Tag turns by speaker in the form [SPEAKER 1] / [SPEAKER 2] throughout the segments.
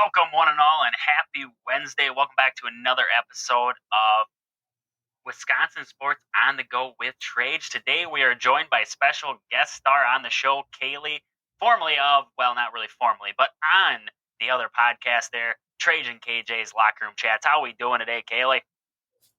[SPEAKER 1] Welcome, one and all, and happy Wednesday. Welcome back to another episode of Wisconsin Sports on the Go with Trage. Today, we are joined by a special guest star on the show, Kaylee, formerly of, well, not really formally, but on the other podcast there, Trage and KJ's Locker Room Chats. How are we doing today, Kaylee?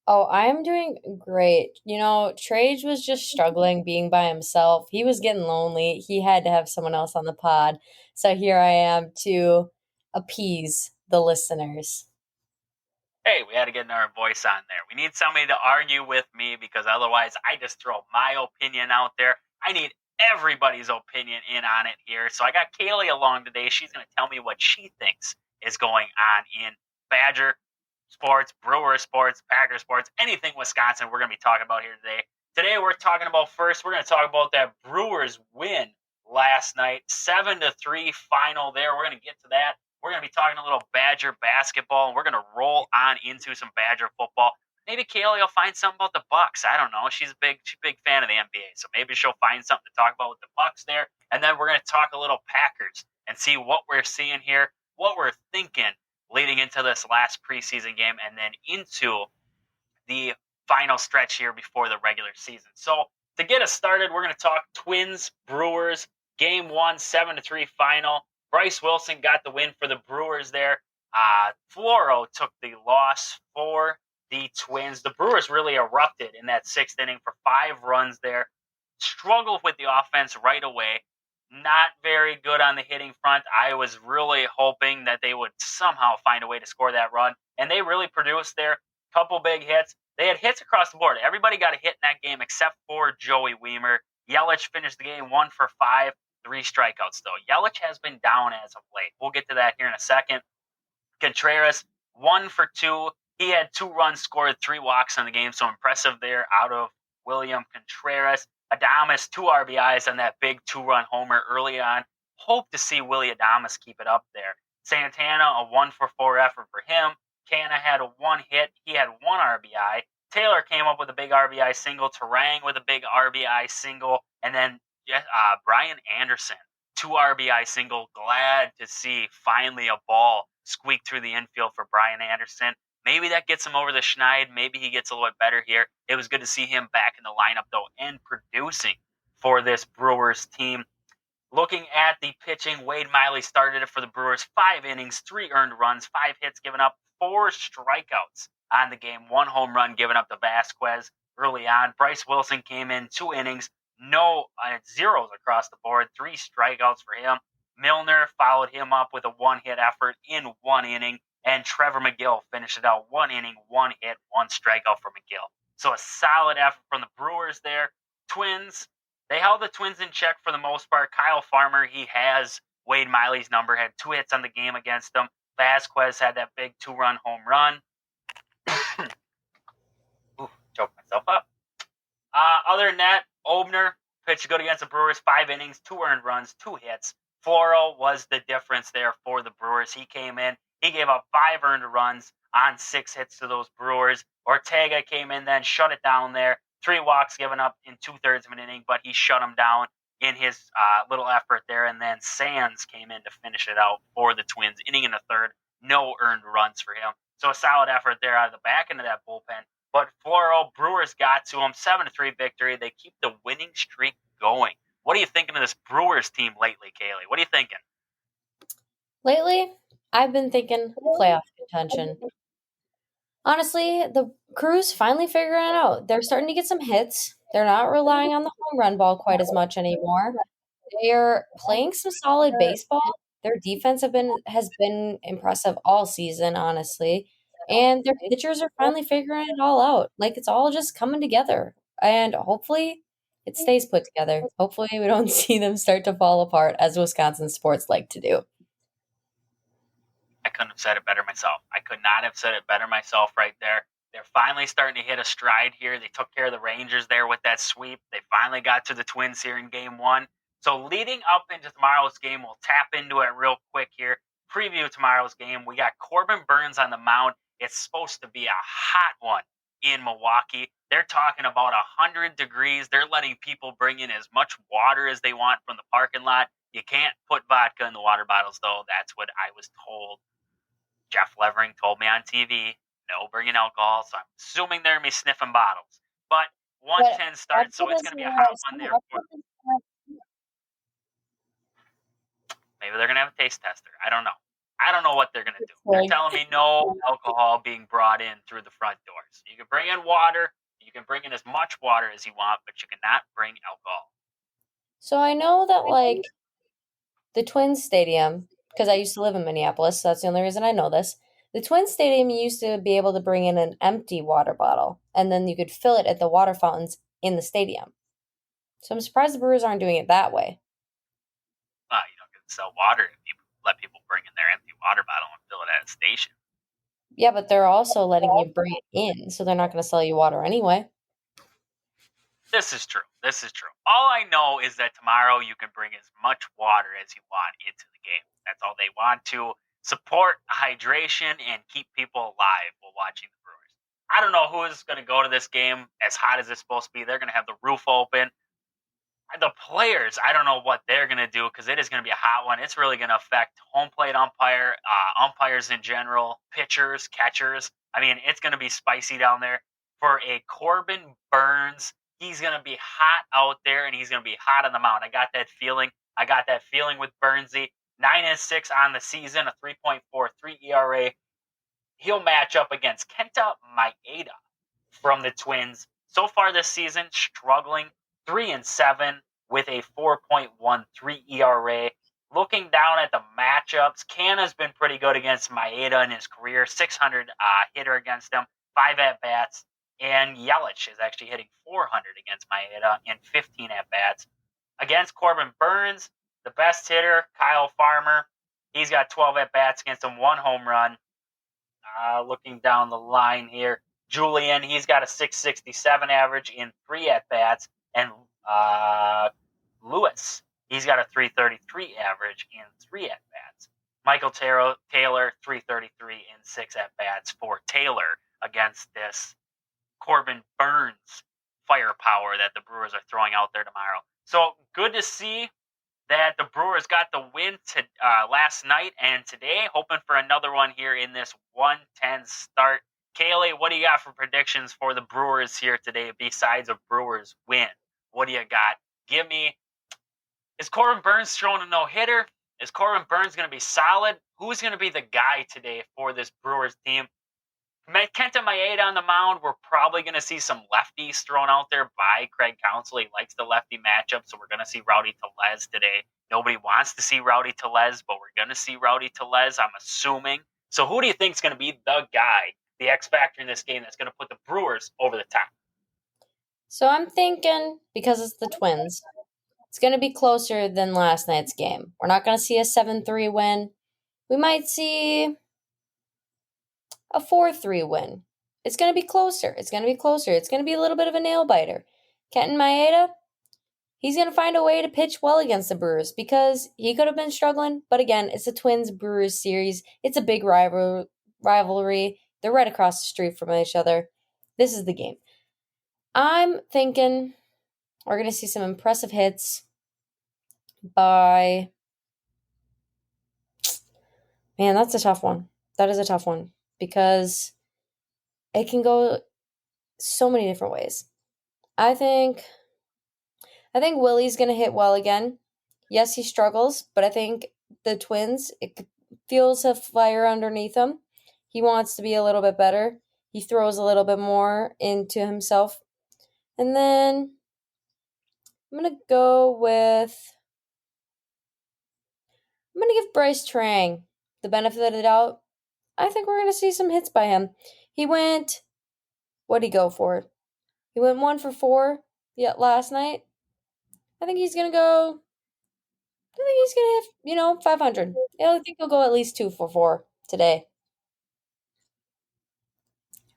[SPEAKER 2] Oh, I'm doing great. Trage was just struggling being by himself. He was getting lonely. He had to have someone else on the pod. So here I am to appease the listeners.
[SPEAKER 1] Hey, we had to get our voice on there. We need somebody to argue with me because otherwise I just throw my opinion out there. I need everybody's opinion in on it here. So I got Kaylee along today. She's going to tell me what she thinks is going on in Badger sports, Brewer sports, Packer sports, anything Wisconsin we're going to be talking about here today. Today we're talking about first, we're going to talk about that Brewers win last night, 7-3 final there. We're going to get to that. We're going to be talking a little Badger basketball, and we're going to roll on into some Badger football. Maybe Kaylee will find something about the Bucks. I don't know. She's a big fan of the NBA, so maybe she'll find something to talk about with the Bucks there. And then we're going to talk a little Packers and see what we're seeing here, what we're thinking leading into this last preseason game, and then into the final stretch here before the regular season. So to get us started, we're going to talk Twins, Brewers, Game 1, 7-3 final. Bryce Wilson got the win for the Brewers there. Floro took the loss for the Twins. The Brewers really erupted in that sixth inning for 5 runs there. Struggled with the offense right away. Not very good on the hitting front. I was really hoping that they would somehow find a way to score that run. And they really produced there. Couple big hits. They had hits across the board. Everybody got a hit in that game except for Joey Weimer. Yelich finished the game 1 for 5. 3 strikeouts, though. Yelich has been down as of late. We'll get to that here in a second. Contreras, 1 for 2. He had 2 runs scored, 3 walks in the game, so impressive there out of William Contreras. Adames, 2 RBIs on that big 2-run homer early on. Hope to see Willie Adames keep it up there. Santana, a 1 for 4 effort for him. Canna had a 1 hit. He had 1 RBI. Taylor came up with a big RBI single. Terang with a big RBI single. And then Brian Anderson, 2 RBI single. Glad to see finally a ball squeak through the infield for Brian Anderson. Maybe that gets him over the schneid. Maybe he gets a little bit better here. It was good to see him back in the lineup, though, and producing for this Brewers team. Looking at the pitching, Wade Miley started it for the Brewers. 5 innings, 3 earned runs, 5 hits given up, 4 strikeouts on the game. 1 home run given up to Vasquez early on. Bryce Wilson came in 2 innings. No zeros across the board, 3 strikeouts for him. Milner followed him up with a 1-hit effort in 1 inning, and Trevor McGill finished it out 1 inning, 1 hit, 1 strikeout for McGill. So a solid effort from the Brewers there. Twins, they held the Twins in check for the most part. Kyle Farmer, he has Wade Miley's number, had 2 hits on the game against them. Vasquez had that big 2-run home run. Choked myself up. Other than that, Obner pitched good against the Brewers, 5 innings, 2 earned runs, 2 hits. Floro was the difference there for the Brewers. He came in, he gave up 5 earned runs on 6 hits to those Brewers. Ortega came in then, shut it down there. 3 walks given up in 2/3 of an inning, but he shut them down in his little effort there. And then Sands came in to finish it out for the Twins, inning in the 3rd. No earned runs for him. So a solid effort there out of the back end of that bullpen. But Floro, Brewers got to him, 7-3 victory. They keep the winning streak going. What are you thinking of this Brewers team lately, Kaylee? What are you thinking?
[SPEAKER 2] Lately, I've been thinking playoff contention. Honestly, the crew's finally figuring it out. They're starting to get some hits. They're not relying on the home run ball quite as much anymore. They're playing some solid baseball. Their defense has been impressive all season, honestly. And their pitchers are finally figuring it all out. Like, it's all just coming together. And hopefully it stays put together. Hopefully we don't see them start to fall apart as Wisconsin sports like to do.
[SPEAKER 1] I couldn't have said it better myself. I could not have said it better myself right there. They're finally starting to hit a stride here. They took care of the Rangers there with that sweep. They finally got to the Twins here in Game 1. So leading up into tomorrow's game, we'll tap into it real quick here. Preview tomorrow's game. We got Corbin Burns on the mound. It's supposed to be a hot one in Milwaukee. They're talking about 100 degrees. They're letting people bring in as much water as they want from the parking lot. You can't put vodka in the water bottles, though. That's what I was told Jeff Levering told me on TV, no bringing alcohol, so I'm assuming they're going to be sniffing bottles. But 110 starts, so it's going to be a hot one there. Maybe they're going to have a taste tester. I don't know. I don't know what they're going to do. They're telling me no alcohol being brought in through the front doors. You can bring in water. You can bring in as much water as you want, but you cannot bring alcohol.
[SPEAKER 2] So I know that, like, the Twins Stadium, because I used to live in Minneapolis, so that's the only reason I know this. The Twins Stadium, you used to be able to bring in an empty water bottle, and then you could fill it at the water fountains in the stadium. So I'm surprised the Brewers aren't doing it that way.
[SPEAKER 1] You don't get to sell water if you let people bring in their empty water bottle and fill it at a station.
[SPEAKER 2] Yeah, but they're also letting you bring it in, so they're not going to sell you water anyway.
[SPEAKER 1] This is true. All I know is that tomorrow you can bring as much water as you want into the game. That's all they want to support hydration and keep people alive while watching the Brewers. I don't know who is going to go to this game as hot as it's supposed to be. They're going to have the roof open. The players, I don't know what they're going to do because it is going to be a hot one. It's really going to affect home plate umpires in general, pitchers, catchers. I mean, it's going to be spicy down there. For a Corbin Burnes, he's going to be hot out there, and he's going to be hot on the mound. I got that feeling. With Burnsy. 9-6 on the season, a 3.43 ERA. He'll match up against Kenta Maeda from the Twins. So far this season, struggling. 3-7 with a 4.13 ERA. Looking down at the matchups, Canna's been pretty good against Maeda in his career. 600 hitter against him, 5 at-bats. And Yelich is actually hitting 400 against Maeda in 15 at-bats. Against Corbin Burnes, the best hitter, Kyle Farmer. He's got 12 at-bats against him, 1 home run. Looking down the line here, Julian, he's got a 667 average in 3 at-bats. And Lewis, he's got a 333 average in 3 at-bats. Michael Taylor, 333 in 6 at-bats for Taylor against this Corbin Burnes firepower that the Brewers are throwing out there tomorrow. So good to see that the Brewers got the win last night and today, hoping for another one here in this 110 start. Kaylee, what do you got for predictions for the Brewers here today besides a Brewers win? What do you got? Give me, is Corbin Burnes throwing a no-hitter? Is Corbin Burnes going to be solid? Who's going to be the guy today for this Brewers team? Kenta Maeda on the mound, we're probably going to see some lefties thrown out there by Craig Counsell. He likes the lefty matchup, so we're going to see Rowdy Tellez today. Nobody wants to see Rowdy Tellez, but we're going to see Rowdy Tellez, I'm assuming. So who do you think is going to be the guy, the X factor in this game that's going to put the Brewers over the top?
[SPEAKER 2] So I'm thinking, because it's the Twins, it's going to be closer than last night's game. We're not going to see a 7-3 win. We might see a 4-3 win. It's going to be closer. It's going to be a little bit of a nail-biter. Kenta Maeda, he's going to find a way to pitch well against the Brewers because he could have been struggling. But again, it's a Twins-Brewers series. It's a big rivalry. They're right across the street from each other. This is the game. I'm thinking we're going to see some impressive hits by... Man, that's a tough one. That is a tough one because it can go so many different ways. I think Willie's going to hit well again. Yes, he struggles, but I think the Twins, it feels a fire underneath him. He wants to be a little bit better. He throws a little bit more into himself. And then I'm going to give Bryce Trang the benefit of the doubt. I think we're going to see some hits by him. What'd he go for? He went 1 for 4 last night. I think he's going to hit, 500. I think he'll go at least 2 for 4 today.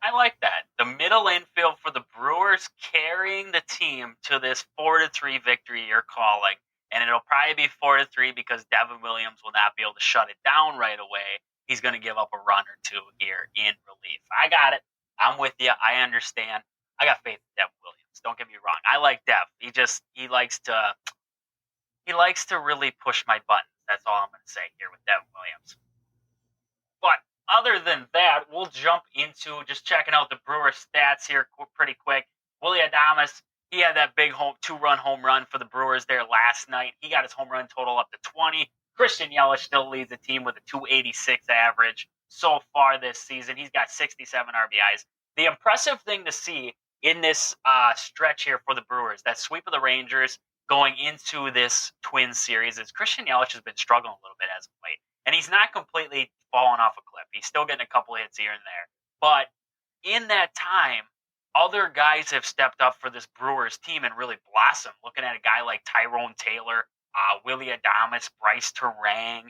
[SPEAKER 1] I like that. The middle infield for the Brewers carrying the team to this 4-3 victory you're calling. And it'll probably be 4-3 because Devin Williams will not be able to shut it down right away. He's going to give up a run or two here in relief. I got it. I'm with you. I understand. I got faith in Devin Williams. Don't get me wrong. I like Dev. He likes to really push my buttons. That's all I'm going to say here with Devin Williams. But other than that, we'll jump into just checking out the Brewers stats here pretty quick. Willie Adames, he had that big two-run home run for the Brewers there last night. He got his home run total up to 20. Christian Yelich still leads the team with a 286 average so far this season. He's got 67 RBIs. The impressive thing to see in this stretch here for the Brewers, that sweep of the Rangers going into this Twins series, is Christian Yelich has been struggling a little bit as of late. And he's not completely fallen off a cliff. He's still getting a couple of hits here and there. But in that time, other guys have stepped up for this Brewers team and really blossomed. Looking at a guy like Tyrone Taylor, Willie Adames, Bryce Terang,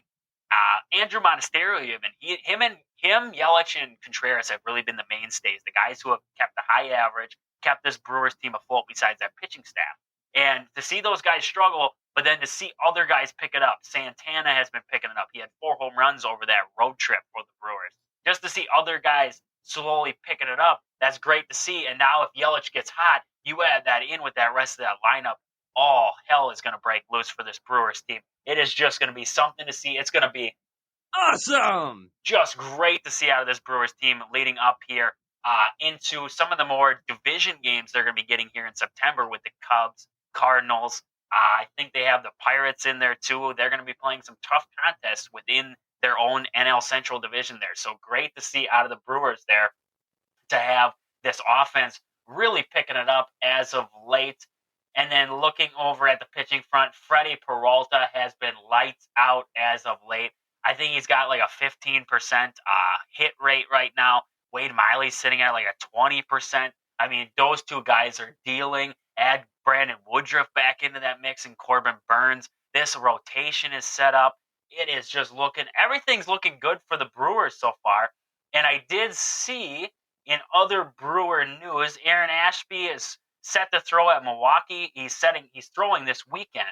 [SPEAKER 1] Andrew Monasterio even. Him, Yelich, and Contreras have really been the mainstays, the guys who have kept the high average, kept this Brewers team afloat besides that pitching staff. And to see those guys struggle, but then to see other guys pick it up. Santana has been picking it up. He had 4 home runs over that road trip for the Brewers. Just to see other guys slowly picking it up, that's great to see. And now if Yelich gets hot, you add that in with that rest of that lineup, all hell is going to break loose for this Brewers team. It is just going to be something to see. It's going to be
[SPEAKER 3] awesome.
[SPEAKER 1] Just great to see out of this Brewers team leading up here into some of the more division games they're going to be getting here in September with the Cubs, Cardinals. I think they have the Pirates in there too. They're going to be playing some tough contests within their own NL Central division there. So great to see out of the Brewers there to have this offense really picking it up as of late. And then looking over at the pitching front, Freddie Peralta has been lights out as of late. I think he's got like a 15% hit rate right now. Wade Miley's sitting at like a 20%. I mean, those two guys are dealing. Add Brandon Woodruff back into that mix and Corbin Burns. This rotation is set up. It is just everything's looking good for the Brewers so far. And I did see in other Brewer news, Aaron Ashby is set to throw at Milwaukee. He's throwing this weekend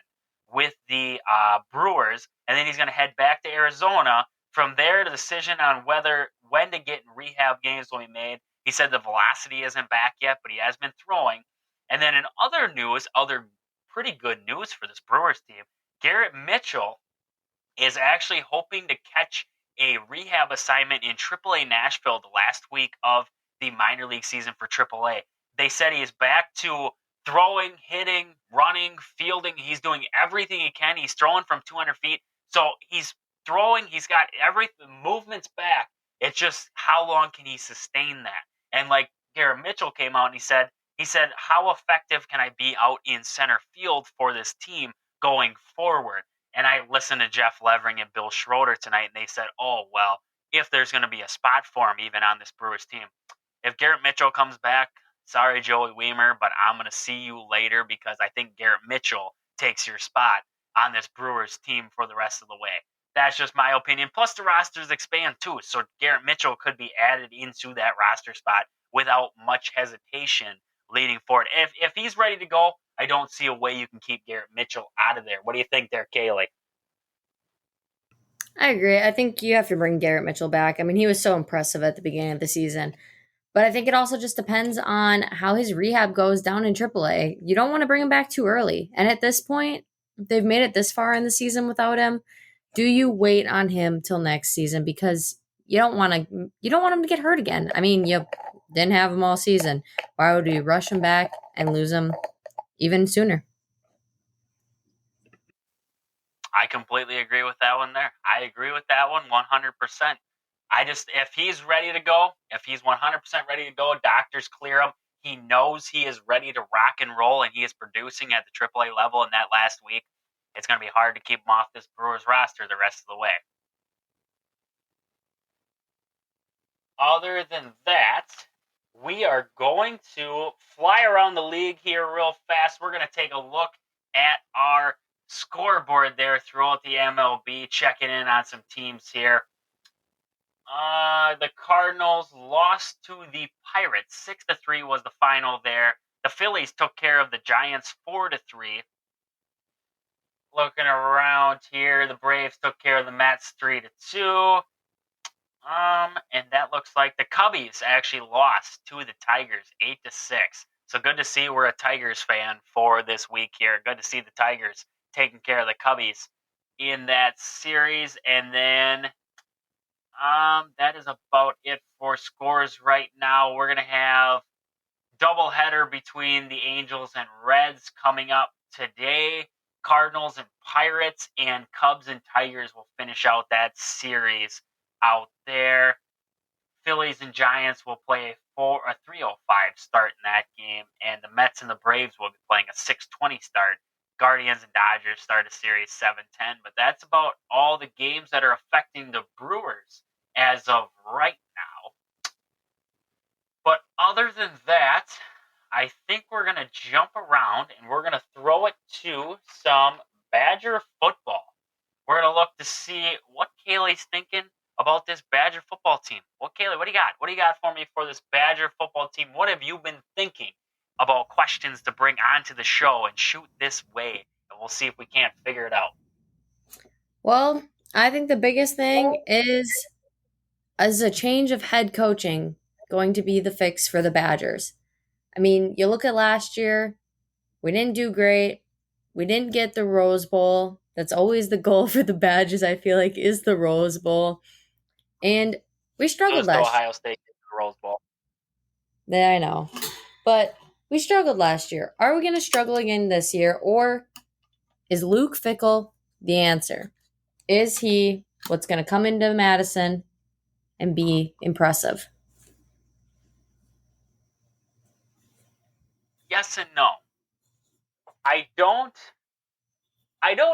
[SPEAKER 1] with the Brewers, and then he's going to head back to Arizona. From there, the decision on when to get in rehab games will be made. He said the velocity isn't back yet, but he has been throwing. And then in other news, other pretty good news for this Brewers team, Garrett Mitchell is actually hoping to catch a rehab assignment in AAA Nashville the last week of the minor league season for AAA. They said he is back to throwing, hitting, running, fielding. He's doing everything he can. He's throwing from 200 feet. So he's throwing. He's got everything. Movement's back. It's just how long can he sustain that? And like Garrett Mitchell came out and he said, how effective can I be out in center field for this team going forward? And I listened to Jeff Levering and Bill Schroeder tonight, and they said, oh, well, if there's going to be a spot for him even on this Brewers team. If Garrett Mitchell comes back, sorry, Joey Weimer, but I'm going to see you later because I think Garrett Mitchell takes your spot on this Brewers team for the rest of the way. That's just my opinion. Plus, the rosters expand too, so Garrett Mitchell could be added into that roster spot without much hesitation leading forward. If he's ready to go, I don't see a way you can keep Garrett Mitchell out of there. What do you think there, Kaylee?
[SPEAKER 2] I agree. I think you have to bring Garrett Mitchell back. I mean, he was so impressive at the beginning of the season. But I think it also just depends on how his rehab goes down in AAA. You don't want to bring him back too early. And at this point, they've made it this far in the season without him. Do you wait on him till next season? Because you don't want him to get hurt again. I mean, you didn't have him all season. Why would you rush him back and lose him even sooner?
[SPEAKER 1] I completely agree with that one there. I agree with that one 100%. If he's ready to go, if he's 100% ready to go, doctors clear him. He knows he is ready to rock and roll, and he is producing at the AAA level in that last week. It's going to be hard to keep him off this Brewers roster the rest of the way. Other than that, we are going to fly around the league here real fast. We're going to take a look at our scoreboard there throughout the MLB, checking in on some teams here. The Cardinals lost to the Pirates. 6-3 was the final there. The Phillies took care of the Giants 4-3. Looking around here, the Braves took care of the Mets 3-2. And that looks like the Cubbies actually lost to the Tigers 8-6. So good to see we're a Tigers fan for this week here. Good to see the Tigers taking care of the Cubbies in that series. And then That is about it for scores right now. We're going to have doubleheader between the Angels and Reds coming up today. Cardinals and Pirates and Cubs and Tigers will finish out that series out there. Phillies and Giants will play a 3:05 start in that game, and the Mets and the Braves will be playing a 6:20 start. Guardians and Dodgers start a series 7:10, but that's about all the games that are affecting the Brewers as of right now. But other than that, I think we're going to jump around and we're going to throw it to some Badger football. We're going to look to see what Kaylee's thinking about this Badger football team. Well, Kaylee, what do you got? What do you got for me for this Badger football team? What have you been thinking about questions to bring onto the show and shoot this way? And we'll see if we can't figure it out.
[SPEAKER 2] Well, I think the biggest thing is a change of head coaching going to be the fix for the Badgers. I mean, you look at last year, we didn't do great. We didn't get the Rose Bowl. That's always the goal for the Badgers, I feel like, is the Rose Bowl. And we struggled last year.
[SPEAKER 1] Ohio State in the Rose Bowl.
[SPEAKER 2] Yeah, I know. But we struggled last year. Are we going to struggle again this year? Or is Luke Fickell the answer? Is he what's going to come into Madison and be impressive?
[SPEAKER 1] Yes and no. I don't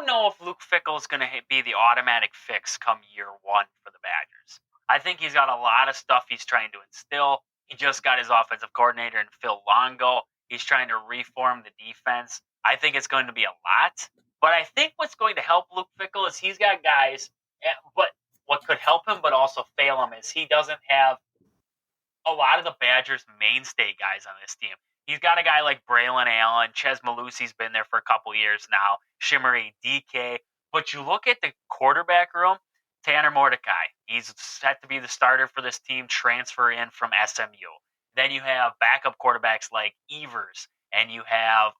[SPEAKER 1] know if Luke Fickell is going to be the automatic fix come year one for the Badgers. I think he's got a lot of stuff he's trying to instill. He just got his offensive coordinator in Phil Longo. He's trying to reform the defense. I think it's going to be a lot. But I think what's going to help Luke Fickell is he's got guys, but what could help him but also fail him is he doesn't have a lot of the Badgers' mainstay guys on this team. He's got a guy like Braylon Allen. Ches Malusi's been there for a couple years now. Shimmery DK. But you look at the quarterback room, Tanner Mordecai. He's set to be the starter for this team, transfer in from SMU. Then you have backup quarterbacks like Evers, and you have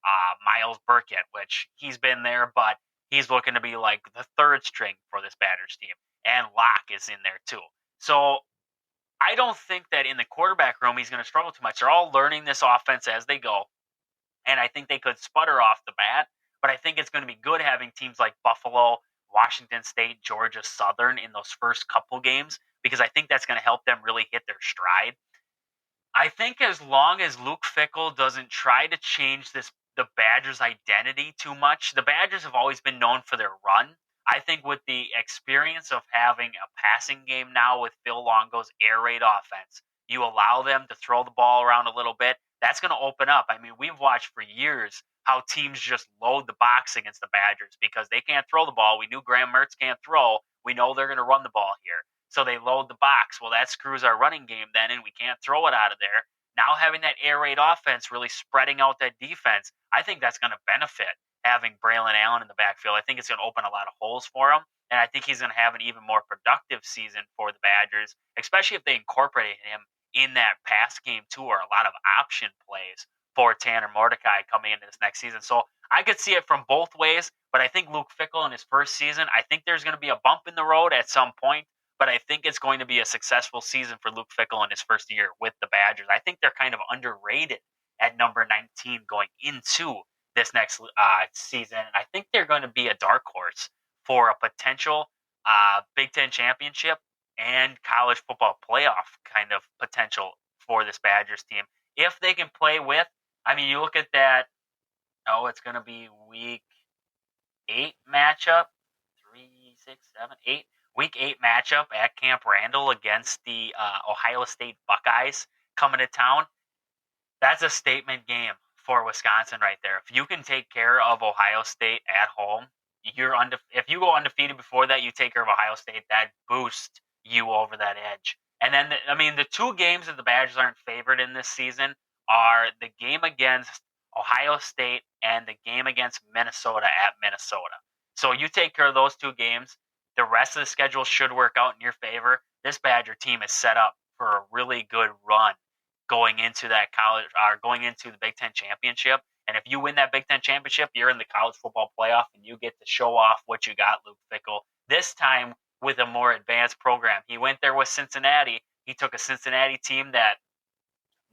[SPEAKER 1] Miles Burkett, which he's been there, but he's looking to be like the third string for this Badgers team. And Locke is in there too. So I don't think that in the quarterback room he's going to struggle too much. They're all learning this offense as they go, and I think they could sputter off the bat, but I think it's going to be good having teams like Buffalo, Washington State, Georgia Southern in those first couple games because I think that's going to help them really hit their stride. I think as long as Luke Fickell doesn't try to change the Badgers' identity too much, the Badgers have always been known for their run. I think with the experience of having a passing game now with Phil Longo's air raid offense, you allow them to throw the ball around a little bit. That's going to open up. I mean, we've watched for years how teams just load the box against the Badgers because they can't throw the ball. We knew Graham Mertz can't throw. We know they're going to run the ball here. So they load the box. Well, that screws our running game then, and we can't throw it out of there. Now having that air raid offense really spreading out that defense, I think that's going to benefit having Braylon Allen in the backfield. I think it's going to open a lot of holes for him, and I think he's going to have an even more productive season for the Badgers, especially if they incorporate him in that pass game too, or a lot of option plays for Tanner Mordecai coming into this next season. So I could see it from both ways, but I think Luke Fickell in his first season, I think there's going to be a bump in the road at some point, but I think it's going to be a successful season for Luke Fickell in his first year with the Badgers. I think they're kind of underrated at number 19 going into this next season. I think they're going to be a dark horse for a potential Big Ten championship and college football playoff kind of potential for this Badgers team. If they can play with, I mean, you look at that, it's going to be week 8 matchup, 3, 6, 7, 8. Week 8 matchup at Camp Randall against the Ohio State Buckeyes coming to town. That's a statement game for Wisconsin right there. If you can take care of Ohio State at home, if you go undefeated before that, you take care of Ohio State, that boosts you over that edge. And then, the two games that the Badgers aren't favored in this season are the game against Ohio State and the game against Minnesota at Minnesota. So you take care of those two games, the rest of the schedule should work out in your favor. This Badger team is set up for a really good run going into that going into the Big Ten championship. And if you win that Big Ten championship, you're in the college football playoff, and you get to show off what you got, Luke Fickell. This time with a more advanced program. He went there with Cincinnati. He took a Cincinnati team that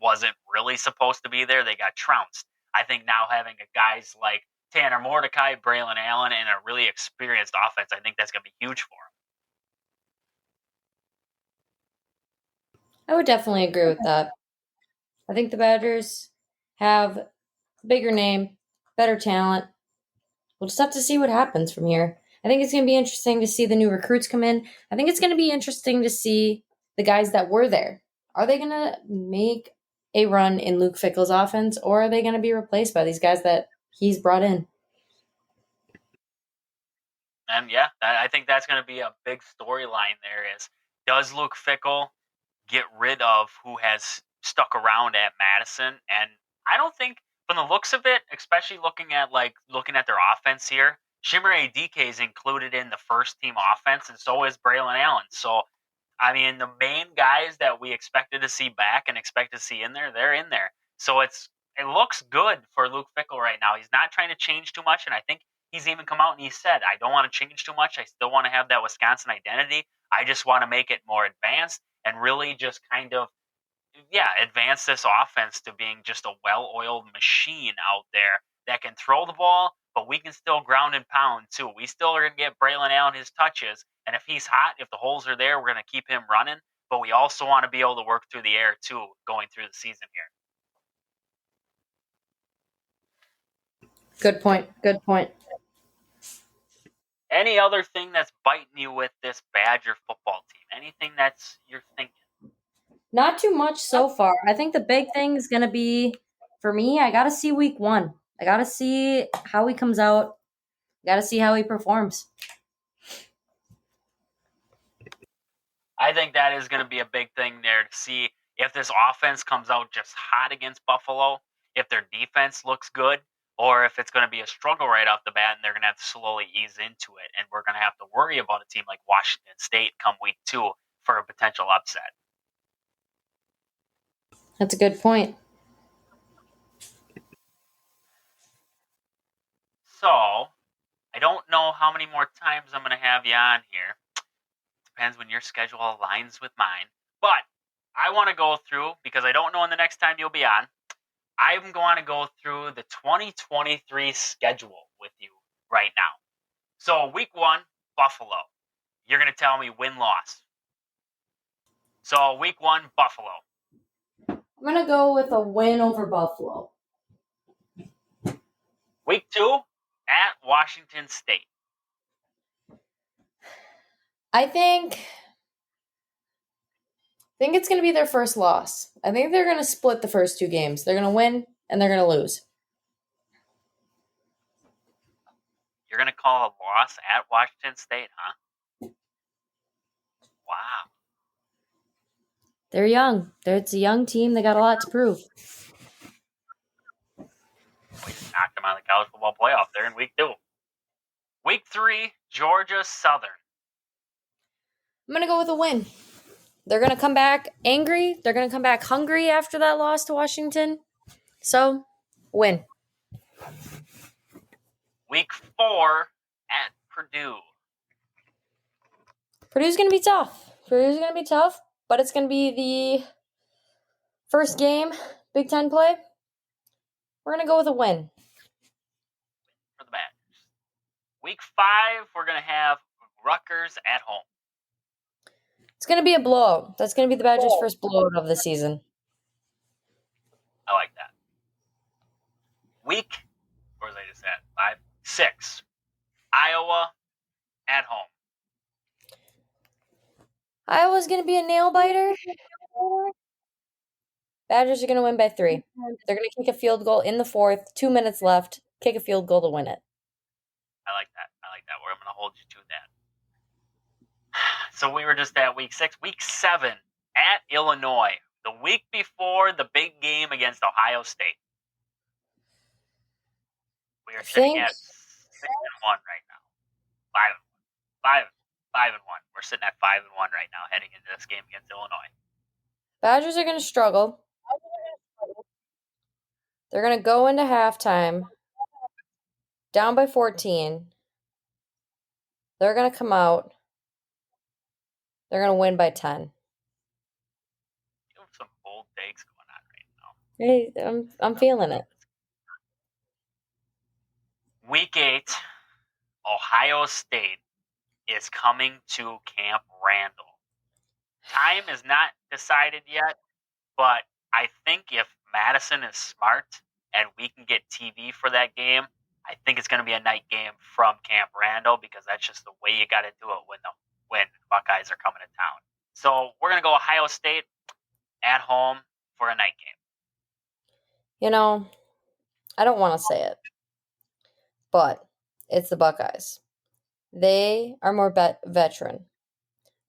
[SPEAKER 1] wasn't really supposed to be there. They got trounced. I think now having guys like Tanner Mordecai, Braylon Allen, and a really experienced offense, I think that's going to be huge for him.
[SPEAKER 2] I would definitely agree with that. I think the Badgers have a bigger name, better talent. We'll just have to see what happens from here. I think it's going to be interesting to see the new recruits come in. I think it's going to be interesting to see the guys that were there. Are they going to make a run in Luke Fickell's offense, or are they going to be replaced by these guys that he's brought in?
[SPEAKER 1] And yeah, I think that's going to be a big storyline there is, does Luke Fickell get rid of who has stuck around at Madison? And I don't think, from the looks of it, especially looking at their offense here, Chimere Dike is included in the first team offense, and so is Braylon Allen. So, I mean, the main guys that we expected to see back and expect to see in there, they're in there. So it looks good for Luke Fickell right now. He's not trying to change too much, and I think he's even come out and he said, I don't want to change too much. I still want to have that Wisconsin identity. I just want to make it more advanced and really just kind of, advance this offense to being just a well-oiled machine out there that can throw the ball, but we can still ground and pound too. We still are going to get Braylon Allen his touches, and if he's hot, if the holes are there, we're going to keep him running, but we also want to be able to work through the air too going through the season here.
[SPEAKER 2] Good point. Good point.
[SPEAKER 1] Any other thing that's biting you with this Badger football team? Anything that's you're thinking?
[SPEAKER 2] Not too much so far. I think the big thing is going to be, for me, I got to see week 1. I got to see how he comes out. Got to see how he performs.
[SPEAKER 1] I think that is going to be a big thing there to see if this offense comes out just hot against Buffalo, if their defense looks good, or if it's going to be a struggle right off the bat and they're going to have to slowly ease into it. And we're going to have to worry about a team like Washington State come week 2 for a potential upset.
[SPEAKER 2] That's a good point.
[SPEAKER 1] So, I don't know how many more times I'm going to have you on here. Depends when your schedule aligns with mine. But I want to go through, because I don't know when the next time you'll be on, I'm going to go through the 2023 schedule with you right now. So week 1, Buffalo. You're going to tell me win-loss. So week 1, Buffalo.
[SPEAKER 2] I'm going to go with a win over Buffalo.
[SPEAKER 1] Week 2, at Washington State.
[SPEAKER 2] I think it's going to be their first loss. I think they're going to split the first 2 games. They're going to win and they're going to lose.
[SPEAKER 1] You're going to call a loss at Washington State, huh? Wow.
[SPEAKER 2] They're young. It's a young team. They got a lot to prove.
[SPEAKER 1] We just knocked them out of the college football playoff there in week 2. Week 3, Georgia Southern.
[SPEAKER 2] I'm going to go with a win. They're going to come back angry. They're going to come back hungry after that loss to Washington. So, win.
[SPEAKER 1] Week 4, at Purdue.
[SPEAKER 2] Purdue's going to be tough, but it's going to be the first game, Big Ten play. We're going to go with a win.
[SPEAKER 1] For the Badgers. Week 5, we're going to have Rutgers at home.
[SPEAKER 2] It's going to be a blowout. That's going to be the Badgers' first blowout of the season.
[SPEAKER 1] I like that. Week, where was I just at? 5, 6, Iowa at home.
[SPEAKER 2] Iowa's going to be a nail-biter. Badgers are going to win by 3. They're going to kick a field goal in the 4th, 2 minutes left, kick a field goal to win it.
[SPEAKER 1] I like that. We're going to hold you to that. So we were just at week 6. Week 7, at Illinois. The week before the big game against Ohio State. We are sitting at 6-1 right now. 5-1. We're sitting at 5-1 right now, heading into this game against Illinois.
[SPEAKER 2] Badgers are going to struggle. They're going to go into halftime down by 14. They're going to come out. They're going to win by 10.
[SPEAKER 1] You have some bold takes going on right now.
[SPEAKER 2] Hey, I'm feeling it.
[SPEAKER 1] Week 8, Ohio State is coming to Camp Randall. Time is not decided yet, but I think if Madison is smart and we can get TV for that game, I think it's going to be a night game from Camp Randall because that's just the way you got to do it when the Buckeyes are coming to town. So we're going to go Ohio State at home for a night game.
[SPEAKER 2] You know, I don't want to say it, but it's the Buckeyes. They are more veteran.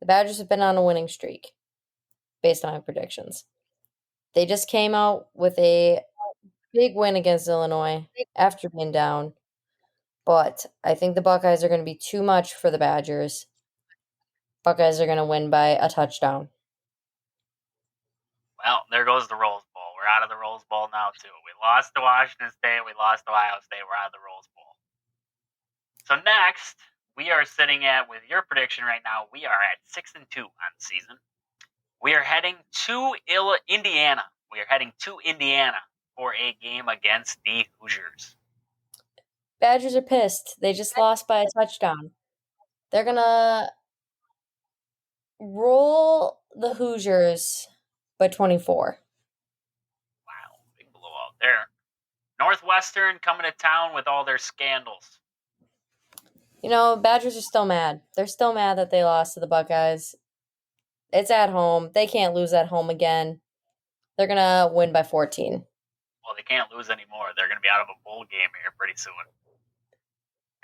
[SPEAKER 2] The Badgers have been on a winning streak, based on my predictions. They just came out with a big win against Illinois after being down, but I think the Buckeyes are going to be too much for the Badgers. Buckeyes are going to win by a touchdown.
[SPEAKER 1] Well, there goes the Rose Bowl. We're out of the Rose Bowl now, too. We lost to Washington State. We lost to Ohio State. We're out of the Rose Bowl. So next, we are sitting at, with your prediction right now, we are at 6-2 on the season. We are heading to Indiana. We are heading to Indiana for a game against the Hoosiers.
[SPEAKER 2] Badgers are pissed. They just lost by a touchdown. They're going to roll the Hoosiers by 24.
[SPEAKER 1] Wow, big blowout there. Northwestern coming to town with all their scandals.
[SPEAKER 2] You know, Badgers are still mad. They're still mad that they lost to the Buckeyes. It's at home. They can't lose at home again. They're going to win by 14.
[SPEAKER 1] Well, they can't lose anymore. They're going to be out of a bowl game here pretty soon.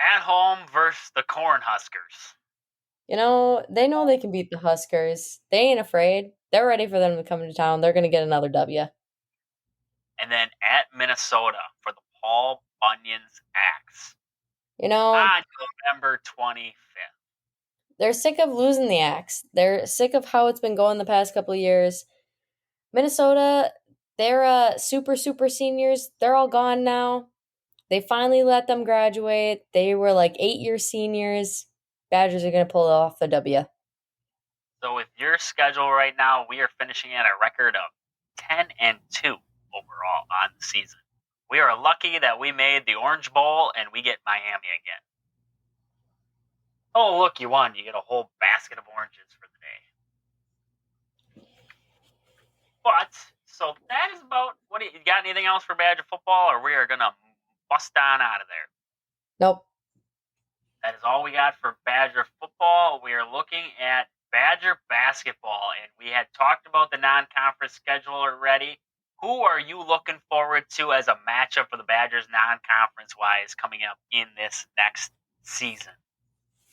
[SPEAKER 1] At home versus the Cornhuskers.
[SPEAKER 2] You know they can beat the Huskers. They ain't afraid. They're ready for them to come to town. They're going to get another W.
[SPEAKER 1] And then at Minnesota for the Paul Bunyan's Axe.
[SPEAKER 2] You know,
[SPEAKER 1] on November 25th.
[SPEAKER 2] They're sick of losing the Axe. They're sick of how it's been going the past couple of years. Minnesota, they're super seniors. They're all gone now. They finally let them graduate. They were like 8-year seniors. Badgers are going to pull off the W.
[SPEAKER 1] So with your schedule right now, we are finishing at a record of 10-2 overall on the season. We are lucky that we made the Orange Bowl and we get Miami again. Oh, look, you won. You get a whole basket of oranges for the day. But, so that is about, you got anything else for Badger football, or we are going to bust on out of there?
[SPEAKER 2] Nope.
[SPEAKER 1] That is all we got for Badger football. We are looking at Badger basketball, and we had talked about the non-conference schedule already. Who are you looking forward to as a matchup for the Badgers non-conference-wise coming up in this next season?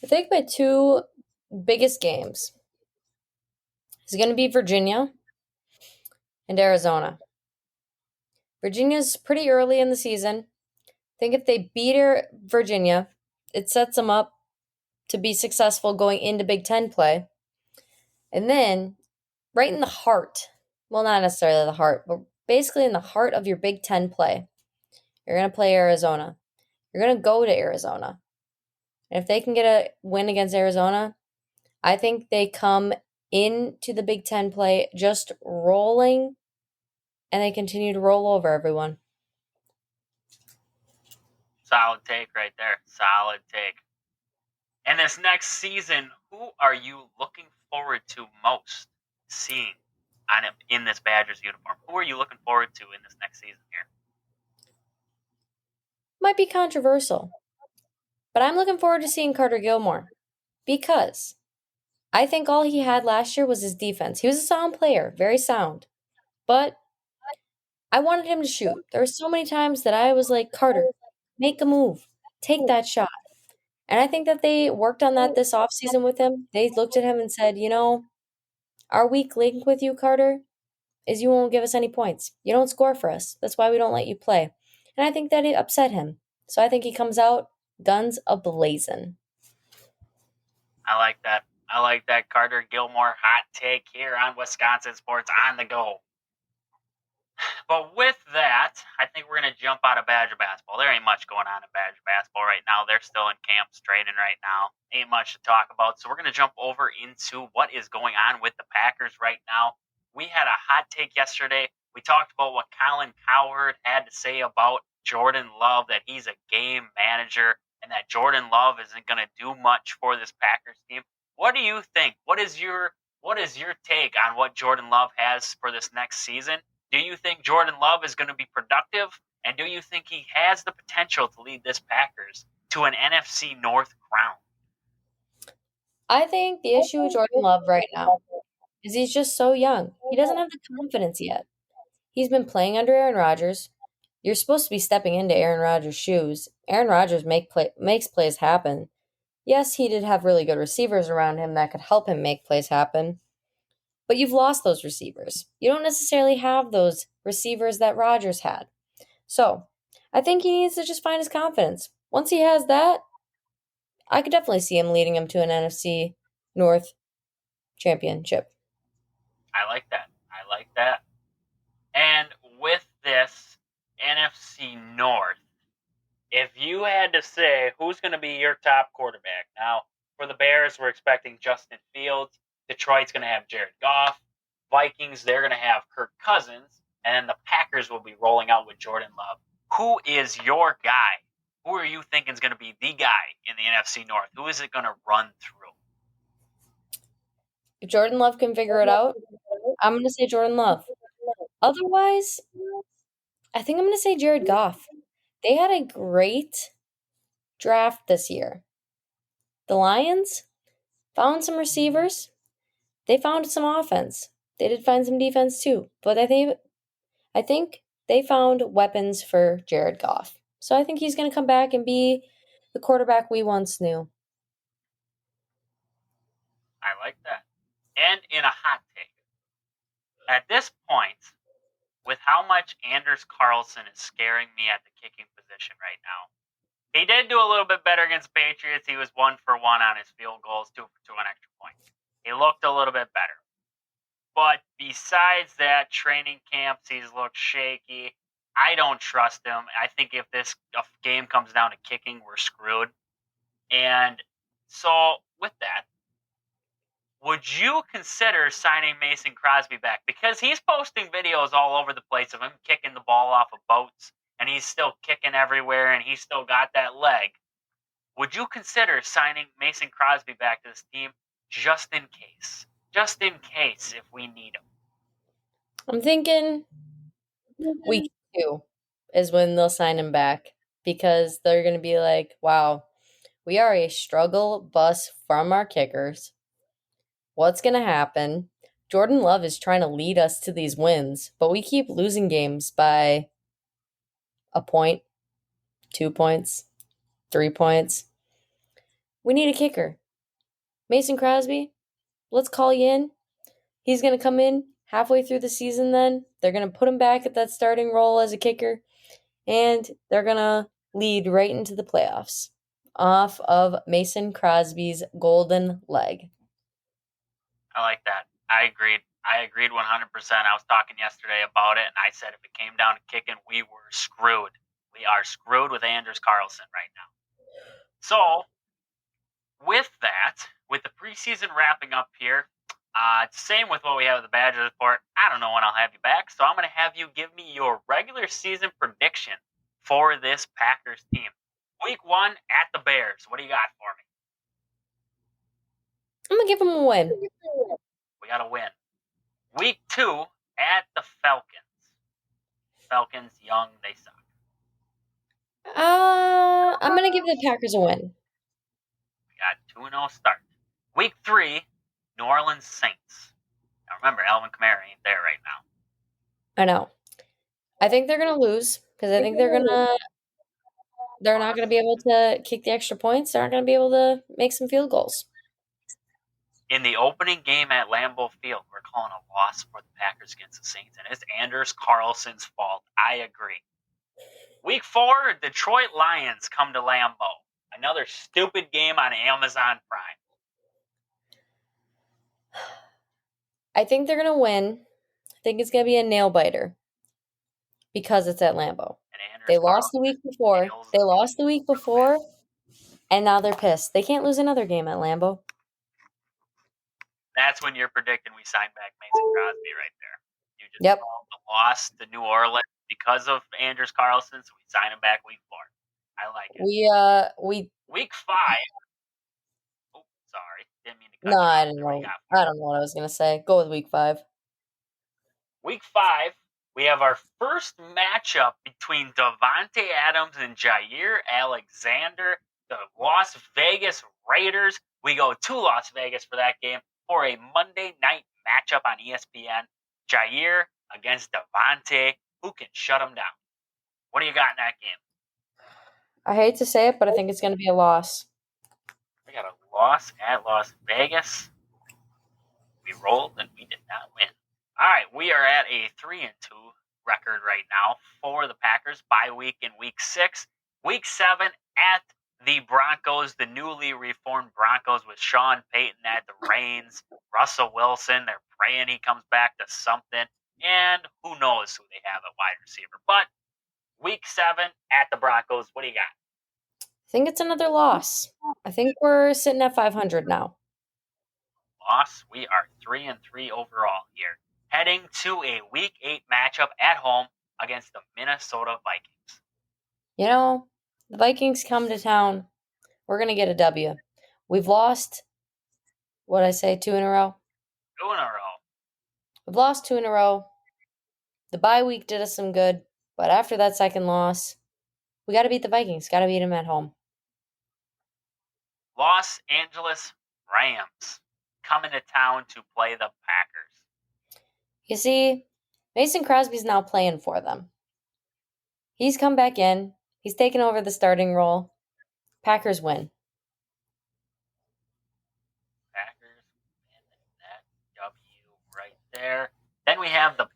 [SPEAKER 2] I think my two biggest games is going to be Virginia and Arizona. Virginia's pretty early in the season. I think if they beat Virginia, it sets them up to be successful going into Big Ten play. And then, right in the heart, well, not necessarily the heart, but basically in the heart of your Big Ten play, you're going to play Arizona. You're going to go to Arizona. And if they can get a win against Arizona, I think they come into the Big Ten play just rolling, and they continue to roll over everyone.
[SPEAKER 1] Solid take right there. Solid take. And this next season, who are you looking forward to most seeing in this Badgers uniform? Who are you looking forward to in this next season here?
[SPEAKER 2] Might be controversial, but I'm looking forward to seeing Carter Gilmore because I think all he had last year was his defense. He was a sound player, very sound, but I wanted him to shoot. There were so many times that I was like, Carter, make a move, take that shot. And I think that they worked on that this offseason with him. They looked at him and said, you know, our weak link with you, Carter, is you won't give us any points. You don't score for us. That's why we don't let you play. And I think that it upset him. So I think he comes out guns a-blazing.
[SPEAKER 1] I like that. I like that Carter Gilmore hot take here on Wisconsin Sports on the Go. But with that, I think we're going to jump out of Badger basketball. There ain't much going on in Badger basketball right now. They're still in camps training right now. Ain't much to talk about. So we're going to jump over into what is going on with the Packers right now. We had a hot take yesterday. We talked about what Colin Cowherd had to say about Jordan Love, that he's a game manager and that Jordan Love isn't going to do much for this Packers team. What do you think? What is your take on what Jordan Love has for this next season? Do you think Jordan Love is going to be productive? And do you think he has the potential to lead this Packers to an NFC North crown?
[SPEAKER 2] I think the issue with Jordan Love right now is he's just so young. He doesn't have the confidence yet. He's been playing under Aaron Rodgers. You're supposed to be stepping into Aaron Rodgers' shoes. Aaron Rodgers makes plays happen. Yes, he did have really good receivers around him that could help him make plays happen. But you've lost those receivers. You don't necessarily have those receivers that Rodgers had. So, I think he needs to just find his confidence. Once he has that, I could definitely see him leading him to an NFC North championship.
[SPEAKER 1] I like that. I like that. And with this NFC North, if you had to say who's going to be your top quarterback, now for the Bears, we're expecting Justin Fields. Detroit's going to have Jared Goff. Vikings, they're going to have Kirk Cousins. And then the Packers will be rolling out with Jordan Love. Who is your guy? Who are you thinking is going to be the guy in the NFC North? Who is it going to run through?
[SPEAKER 2] If Jordan Love can figure it out, I'm going to say Jordan Love. Otherwise, I think I'm going to say Jared Goff. They had a great draft this year. The Lions found some receivers. They found some offense. They did find some defense too. But I think they found weapons for Jared Goff. So I think he's going to come back and be the quarterback we once knew.
[SPEAKER 1] I like that. And in a hot take, at this point, with how much Anders Carlson is scaring me at the kicking position right now, he did do a little bit better against Patriots. He was 1 for 1 on his field goals, 2 for 2 on extra points. He looked a little bit better. But besides that, training camps, he's looked shaky. I don't trust him. I think if this game comes down to kicking, we're screwed. And so, with that, would you consider signing Mason Crosby back? Because he's posting videos all over the place of him kicking the ball off of boats, and he's still kicking everywhere, and he's still got that leg. Would you consider signing Mason Crosby back to this team just in case? Just in case if we need him.
[SPEAKER 2] I'm thinking week 2 is when they'll sign him back because they're going to be like, wow, we are a struggle bus from our kickers. What's going to happen? Jordan Love is trying to lead us to these wins, but we keep losing games by a point, 2 points, 3 points. We need a kicker. Mason Crosby, let's call you in. He's going to come in halfway through the season then. They're going to put him back at that starting role as a kicker, and they're going to lead right into the playoffs off of Mason Crosby's golden leg.
[SPEAKER 1] I like that. I agreed 100%. I was talking yesterday about it, and I said if it came down to kicking, we were screwed. We are screwed with Anders Carlson right now. So, with that, with the preseason wrapping up here, same with what we have with the Badger report. I don't know when I'll have you back, so I'm going to have you give me your regular season prediction for this Packers team. Week 1 at the Bears. What do you got for me?
[SPEAKER 2] I'm going to give them a win.
[SPEAKER 1] We got to win. Week 2 at the Falcons. Falcons, young, they suck.
[SPEAKER 2] I'm going to give the Packers a win.
[SPEAKER 1] We got 2-0 start. Week 3, New Orleans Saints. Now remember, Alvin Kamara ain't there right now.
[SPEAKER 2] I know. I think they're going to lose because I think they're not going to be able to kick the extra points. They're not going to be able to make some field goals.
[SPEAKER 1] In the opening game at Lambeau Field, we're calling a loss for the Packers against the Saints, and it's Anders Carlson's fault. I agree. Week 4, Detroit Lions come to Lambeau. Another stupid game on Amazon Prime.
[SPEAKER 2] I think they're going to win. I think it's going to be a nail biter. because it's at Lambeau.
[SPEAKER 1] And Anders
[SPEAKER 2] They lost
[SPEAKER 1] Carlson
[SPEAKER 2] the week before.
[SPEAKER 1] nails
[SPEAKER 2] They lost the week before, and now they're pissed. They can't lose another game at Lambeau.
[SPEAKER 1] That's when you're predicting we sign back Mason Crosby right there. You just
[SPEAKER 2] Yep.
[SPEAKER 1] called the loss to New Orleans because of Anders Carlson, so we sign him back week 4. I like it.
[SPEAKER 2] We
[SPEAKER 1] Week 5. Oh, sorry. Didn't mean to cut
[SPEAKER 2] No,
[SPEAKER 1] you
[SPEAKER 2] I
[SPEAKER 1] off.
[SPEAKER 2] didn't
[SPEAKER 1] What do
[SPEAKER 2] know.
[SPEAKER 1] you got for
[SPEAKER 2] I
[SPEAKER 1] us?
[SPEAKER 2] don't know what I was gonna say. Go with week 5.
[SPEAKER 1] Week 5, we have our first matchup between Devontae Adams and Jair Alexander, the Las Vegas Raiders. We go to Las Vegas for that game for a Monday night matchup on ESPN. Jair against Devontae. Who can shut him down? What do you got in that game?
[SPEAKER 2] I hate to say it, but I think it's gonna be a loss.
[SPEAKER 1] We got a loss at Las Vegas. We rolled and we did not win. All right, we are at a 3-2 record right now for the Packers. Bye week in week 6. Week 7 at the Broncos, the newly reformed Broncos with Sean Payton at the reins. Russell Wilson, they're praying he comes back to something. And who knows who they have at wide receiver. But week 7 at the Broncos, what do you got?
[SPEAKER 2] I think it's another loss. I think we're sitting at 500 now.
[SPEAKER 1] Loss. We are 3-3 overall here. Heading to a week 8 matchup at home against the Minnesota Vikings.
[SPEAKER 2] You know, the Vikings come to town. We're gonna get a W. We've lost, what'd I say, 2 in a row?
[SPEAKER 1] 2 in a row.
[SPEAKER 2] We've lost 2 in a row. The bye week did us some good, but after that second loss, we got to beat the Vikings. Got to beat them at home.
[SPEAKER 1] Los Angeles Rams coming to town to play the Packers.
[SPEAKER 2] You see, Mason Crosby's now playing for them. He's come back in. He's taken over the starting role. Packers win.
[SPEAKER 1] Packers win that W right there. Then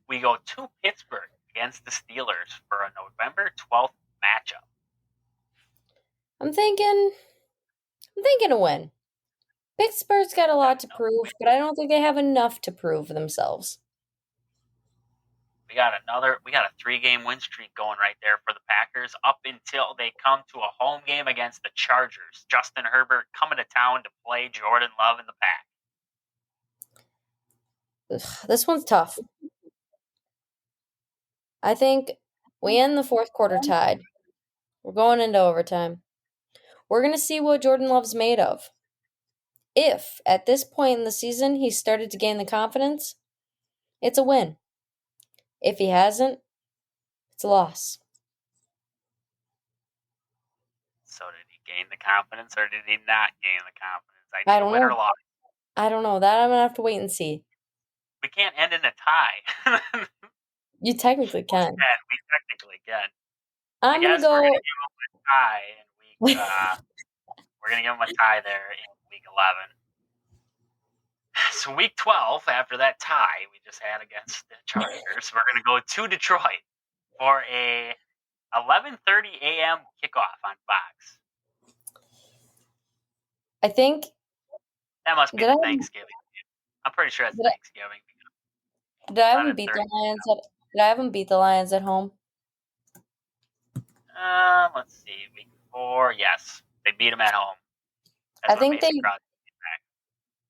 [SPEAKER 1] we go to Pittsburgh against the Steelers for a November 12th matchup.
[SPEAKER 2] I'm thinking a win. Pittsburgh's got a lot to prove, but I don't think they have enough to prove themselves.
[SPEAKER 1] We got a 3-game win streak going right there for the Packers up until they come to a home game against the Chargers. Justin Herbert coming to town to play Jordan Love in the Pack.
[SPEAKER 2] Ugh, this one's tough. I think we end the fourth quarter tied. We're going into overtime. We're going to see what Jordan Love's made of. If, at this point in the season, he started to gain the confidence, it's a win. If he hasn't, it's a loss.
[SPEAKER 1] So did he gain the confidence or did he not gain the confidence?
[SPEAKER 2] I don't
[SPEAKER 1] win
[SPEAKER 2] know.
[SPEAKER 1] or loss.
[SPEAKER 2] I don't know. That I'm going to have to wait and see.
[SPEAKER 1] We can't end in a tie.
[SPEAKER 2] You technically can.
[SPEAKER 1] We technically can.
[SPEAKER 2] I'm going to go.
[SPEAKER 1] We're going to give him a tie in week. We're going to give him a tie there in week 11. So week 12, after that tie we just had against the Chargers, we're going to go to Detroit for a 11:30 a.m. kickoff on Fox.
[SPEAKER 2] I think.
[SPEAKER 1] That must be Thanksgiving. I'm pretty sure it's Thanksgiving.
[SPEAKER 2] Did I have them beat the Lions? Did I have them beat the Lions at home?
[SPEAKER 1] Let's see. Week 4, yes, they beat them at home.
[SPEAKER 2] I think they.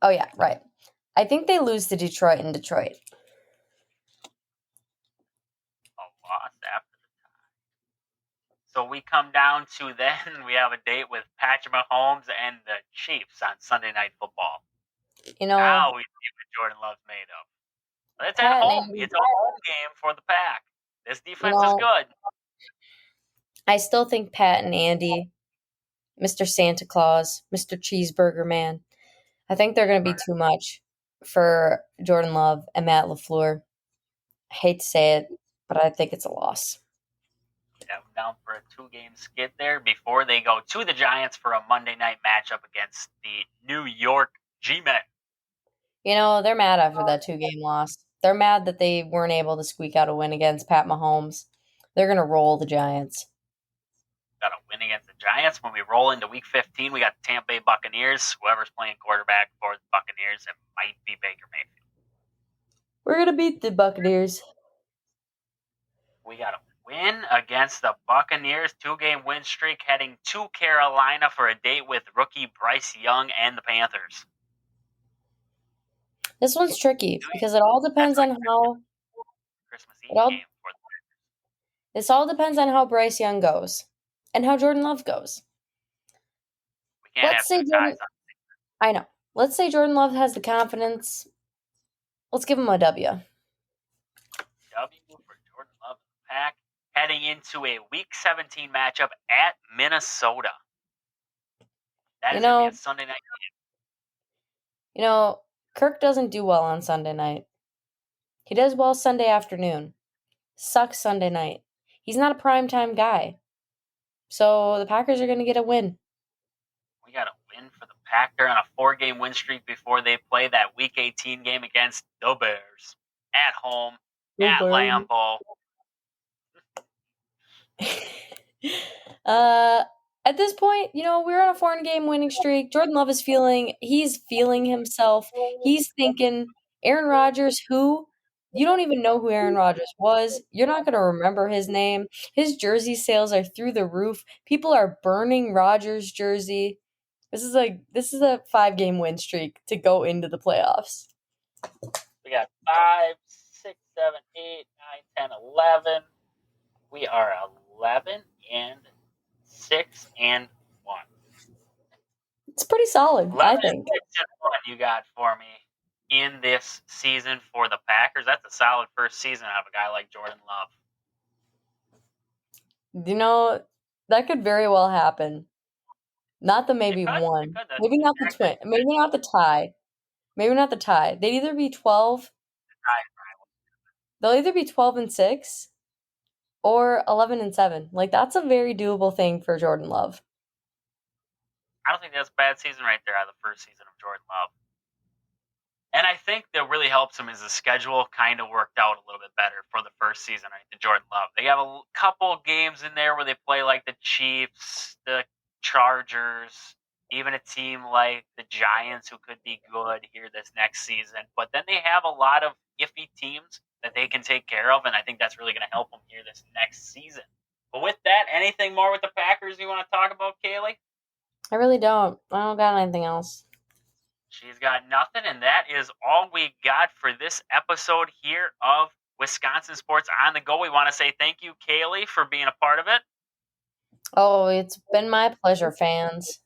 [SPEAKER 2] Oh yeah, right. I think they lose to Detroit in Detroit.
[SPEAKER 1] A loss after the tie. So we come down to then we have a date with Patrick Mahomes and the Chiefs on Sunday Night Football.
[SPEAKER 2] You know,
[SPEAKER 1] now we see what Jordan Love's made of. But it's at home. It's a home game for the Pack. This defense is good.
[SPEAKER 2] I still think Pat and Andy, Mr. Santa Claus, Mr. Cheeseburger Man, I think they're going to be too much for Jordan Love and Matt LaFleur. I hate to say it, but I think it's a loss.
[SPEAKER 1] Yeah, I'm down for a 2-game skid there before they go to the Giants for a Monday night matchup against the New York G-Men.
[SPEAKER 2] You know, they're mad after that 2-game loss. They're mad that they weren't able to squeak out a win against Pat Mahomes. They're going to roll the Giants.
[SPEAKER 1] Got a win against the Giants. When we roll into week 15, we got the Tampa Bay Buccaneers. Whoever's playing quarterback for the Buccaneers, it might be Baker Mayfield.
[SPEAKER 2] We're going to beat the Buccaneers.
[SPEAKER 1] We got to win Win against the Buccaneers, 2-game win streak, heading to Carolina for a date with rookie Bryce Young and the Panthers.
[SPEAKER 2] This one's tricky because it all depends on how
[SPEAKER 1] Christmas Eve game for the
[SPEAKER 2] this all depends on how Bryce Young goes and how Jordan Love goes.
[SPEAKER 1] We can't have two ties on.
[SPEAKER 2] I know. Let's say Jordan Love has the confidence. Let's give him a W.
[SPEAKER 1] W for Jordan Love and the Pack, heading into a Week 17 matchup at Minnesota. That is going to be a Sunday night game.
[SPEAKER 2] Kirk doesn't do well on Sunday night. He does well Sunday afternoon. Sucks Sunday night. He's not a primetime guy. So the Packers are going to get a win.
[SPEAKER 1] We got a win for the Pack. They're on a 4-game win streak before they play that Week 18 game against the Bears. At home, at Lambeau.
[SPEAKER 2] At this point, we're on a 4-game winning streak. Jordan Love is feeling himself. He's thinking, Aaron Rodgers, who? You don't even know who Aaron Rodgers was. You're not going to remember his name. His jersey sales are through the roof. People are burning Rodgers' jersey. This is a 5-game win streak to go into the playoffs.
[SPEAKER 1] We got 5, 6, 7, 8, 9, 10, 11. We are 11 and 6 and 1.
[SPEAKER 2] It's pretty solid, I think.
[SPEAKER 1] 6 and 1 you got for me in this season for the Packers. That's a solid first season out of a guy like Jordan Love.
[SPEAKER 2] That could very well happen. Not the maybe one. Maybe not the twin. Maybe not the tie. Maybe not the tie. They'd either be 12. They'll either be 12 and 6 or 11 and 7. Like, that's a very doable thing for Jordan Love.
[SPEAKER 1] I don't think that's a bad season right there out of the first season of Jordan Love. And I think that really helps him is the schedule kind of worked out a little bit better for the first season, right, to Jordan Love. They have a couple games in there where they play like the Chiefs, the Chargers, even a team like the Giants who could be good here this next season. But then they have a lot of iffy teams that they can take care of, and I think that's really going to help them here this next season. But with that, anything more with the Packers you want to talk about, Kaylee?
[SPEAKER 2] I really don't. I don't got anything else.
[SPEAKER 1] She's got nothing, and that is all we got for this episode here of Wisconsin Sports on the Go. We want to say thank you, Kaylee, for being a part of it.
[SPEAKER 2] Oh, it's been my pleasure, fans.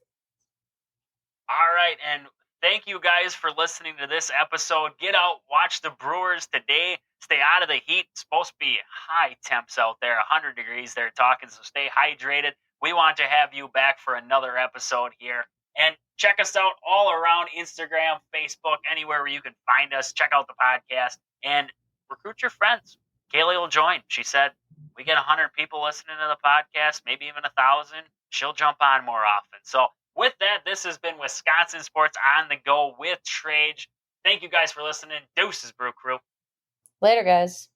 [SPEAKER 1] All right, and thank you guys for listening to this episode. Get out, watch the Brewers today. Stay out of the heat. It's supposed to be high temps out there, 100 degrees they're talking, so stay hydrated. We want to have you back for another episode here. And check us out all around Instagram, Facebook, anywhere where you can find us. Check out the podcast and recruit your friends. Kaylee will join. She said, we get 100 people listening to the podcast, maybe even 1,000. She'll jump on more often. So with that, this has been Wisconsin Sports on the Go with Trage. Thank you guys for listening. Deuces, Brew Crew.
[SPEAKER 2] Later, guys.